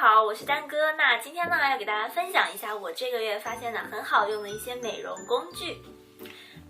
好，我是丹哥。那今天呢，要给大家分享一下我这个月发现的很好用的一些美容工具。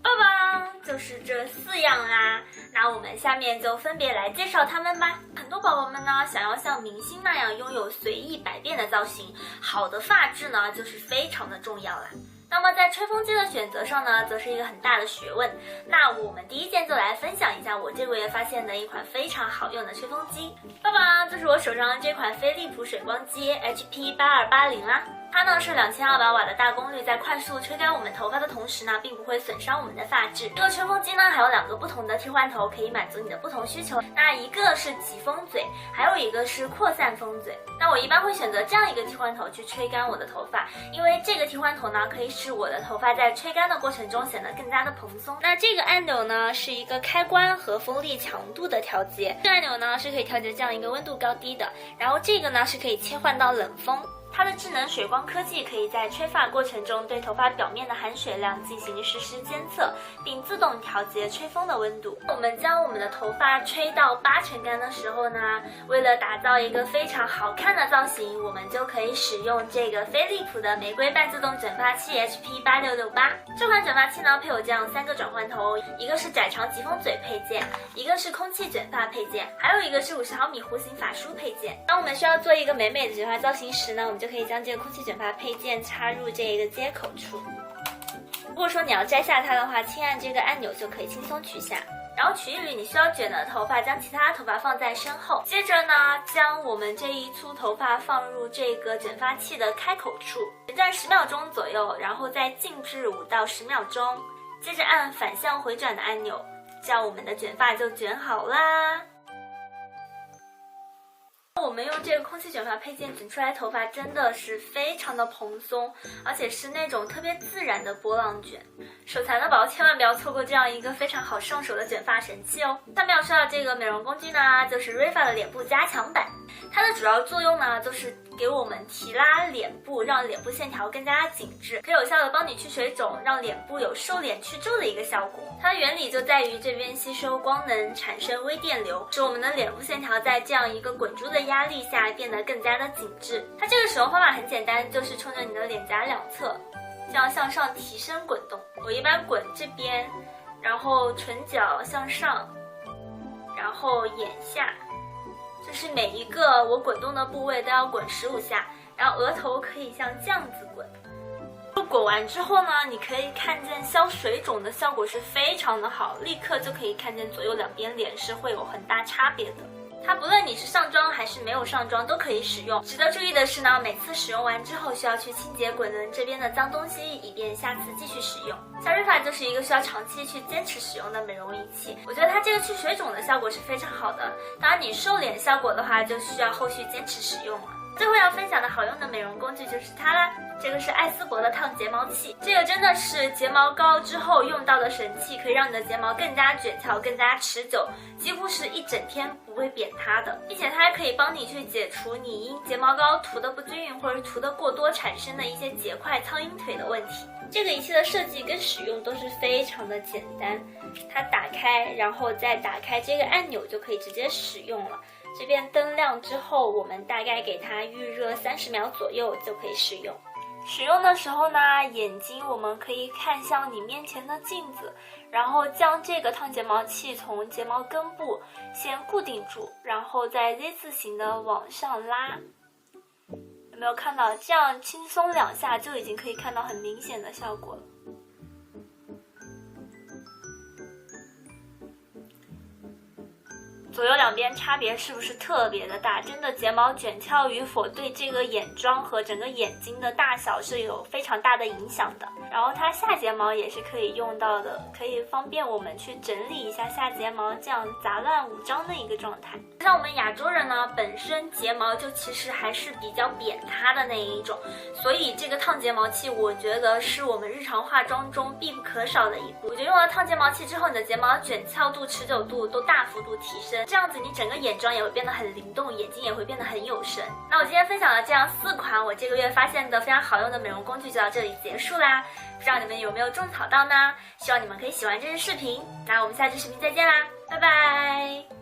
棒棒，就是这4样啦。那我们下面就分别来介绍它们吧。很多宝宝们呢，想要像明星那样拥有随意百变的造型，好的发质呢，就是非常的重要啦。那么在吹风机的选择上呢，则是一个很大的学问。那我们第一件就来分享一下我这个月发现的一款非常好用的吹风机。棒棒，就是我手上的这款飞利浦水光机 HP8280啦。它呢是2200瓦的大功率，在快速吹干我们头发的同时呢，并不会损伤我们的发质。这个吹风机呢还有2个不同的替换头，可以满足你的不同需求。那一个是挤风嘴，还有一个是扩散风嘴。那我一般会选择这样一个替换头去吹干我的头发，因为这个替换头呢可以使我的头发在吹干的过程中显得更加的蓬松。那这个按钮呢是一个开关和风力强度的调节，这个按钮呢是可以调节这样一个温度高低的，然后这个呢是可以切换到冷风。它的智能水光科技可以在吹发过程中对头发表面的含水量进行实时监测，并自动调节吹风的温度。我们将我们的头发吹到80%干的时候呢，为了打造一个非常好看的造型，我们就可以使用这个飞利浦的玫瑰半自动卷发器 HP8668。这款卷发器呢配有这样3个转换头，一个是窄长挤风嘴配件，一个是空气卷发配件，还有一个是50毫米弧形发梳配件。当我们需要做一个美美的卷发造型时呢，我们就可以将这个空气卷发配件插入这一个接口处。如果说你要摘下它的话，轻按这个按钮就可以轻松取下。然后取一缕你需要卷的头发，将其他头发放在身后。接着呢，将我们这一簇头发放入这个卷发器的开口处，旋转10秒钟左右，然后再静置5到10秒钟。接着按反向回转的按钮，这样我们的卷发就卷好啦。我们用这个空气卷发配件卷出来头发真的是非常的蓬松，而且是那种特别自然的波浪卷。手残的宝宝千万不要错过这样一个非常好上手的卷发神器哦。下面要说到这个美容工具呢，就是 Riva 的脸部加强版。它的主要作用呢，就是给我们提拉脸部，让脸部线条更加紧致，可以有效的帮你去水肿，让脸部有瘦脸去皱的一个效果。它的原理就在于这边吸收光能，产生微电流，使我们的脸部线条在这样一个滚珠的压力下变得更加的紧致。它这个使用方法很简单，就是冲着你的脸颊两侧这样向上提升滚动。我一般滚这边，然后唇角向上，然后眼下，就是每一个我滚动的部位都要滚15下，然后额头可以像这样子滚。滚完之后呢，你可以看见消水肿的效果是非常的好，立刻就可以看见左右两边脸是会有很大差别的。它不论你是上妆还是没有上妆都可以使用。值得注意的是呢，每次使用完之后需要去清洁滚轮这边的脏东西，以便下次继续使用。像Riva就是一个需要长期去坚持使用的美容仪器，我觉得它这个去水肿的效果是非常好的。当然你瘦脸效果的话，就需要后续坚持使用了。最后要分享的好用的美容工具就是它啦，这个是艾丝伯的烫睫毛器，这个真的是睫毛膏之后用到的神器，可以让你的睫毛更加卷翘，更加持久，几乎是一整天不会扁塌的，并且它还可以帮你去解除你因睫毛膏涂的不均匀或者涂的过多产生的一些结块、苍蝇腿的问题。这个仪器的设计跟使用都是非常的简单，它打开，然后再打开这个按钮就可以直接使用了。这边灯亮之后，我们大概给它预热30秒左右就可以使用。使用的时候呢，眼睛我们可以看向你面前的镜子，然后将这个烫睫毛器从睫毛根部先固定住，然后再 Z 字形的往上拉。有没有看到？这样轻松2下就已经可以看到很明显的效果了。左右两边差别是不是特别的大？真的睫毛卷翘与否对这个眼妆和整个眼睛的大小是有非常大的影响的。然后它下睫毛也是可以用到的，可以方便我们去整理一下下睫毛这样杂乱无章的一个状态。像我们亚洲人呢，本身睫毛就其实还是比较扁塌的那一种，所以这个烫睫毛器我觉得是我们日常化妆中必不可少的一步。我觉得用了烫睫毛器之后，你的睫毛卷翘度、持久度都大幅度提升，这样子你整个眼妆也会变得很灵动，眼睛也会变得很有神。那我今天分享的这样4款我这个月发现的非常好用的美容工具就到这里结束啦，不知道你们有没有种草到呢？希望你们可以喜欢这支视频，那我们下期视频再见啦，拜拜。